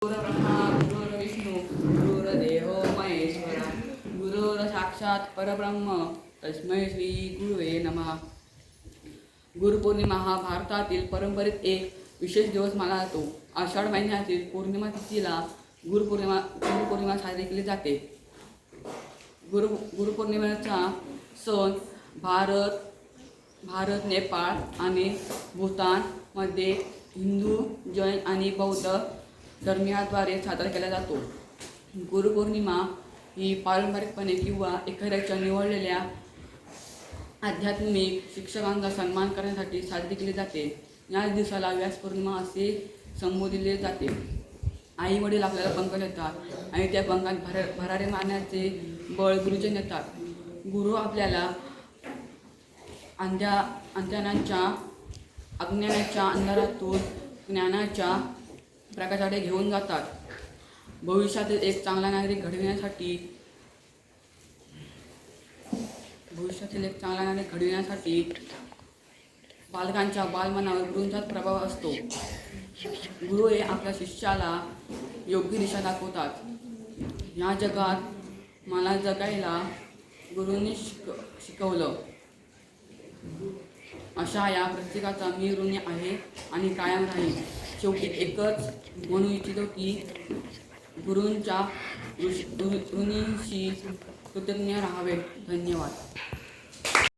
गुरुर्ब्रह्मा गुरुर्विष्णू गुरुर्देवो महेश्वरा गुरुर् साक्षात परब्रह्म तस्मै श्री गुरुवे नमः. गुरुपौर्णिमा हा भारतातील परंपरेत एक विशेष दिवस मानला जातो. आषाढ महिन्यातील पौर्णिमा तिथीला गुरुपौर्णिमा साजरी केली जाते. गुरुपौर्णिमेचा सण भारत, नेपाळ आणि भूतानमध्ये हिंदू, जैन आणि बौद्ध धर्मीयांद्वारे साजरा केला जातो. गुरुपौर्णिमा ही पारंपरिकपणे किंवा एखाद्याच्या निवडलेल्या आध्यात्मिक शिक्षकांचा सन्मान करण्यासाठी साजरी केली जाते. याच दिवसाला व्यास पौर्णिमा असे संबोधले जाते. आई वडील आपल्याला पंख देतात आणि त्या पंखात भरारे मारण्याचे बळ गुरुजन देतात. गुरु आपल्याला अज्ञानाच्या अंधारातून ज्ञानाच्या प्रकाशाकडे घेऊन जातात. भविष्यातील एक चांगला नागरिक घडविण्यासाठी बालकांच्या बालमनावर गुरूंचाच प्रभाव असतो. गुरु हे आपल्या शिष्याला योग्य दिशा दाखवतात. या जगात मला जगायला गुरूंनी शिकवलं, अशा या प्रत्येकाचा मी ऋणी आहे आणि कायम राहील. शेवटी एकच म्हणू इच्छितो की गुरूंच्या ऋणींशी कृतज्ञ राहावे. धन्यवाद.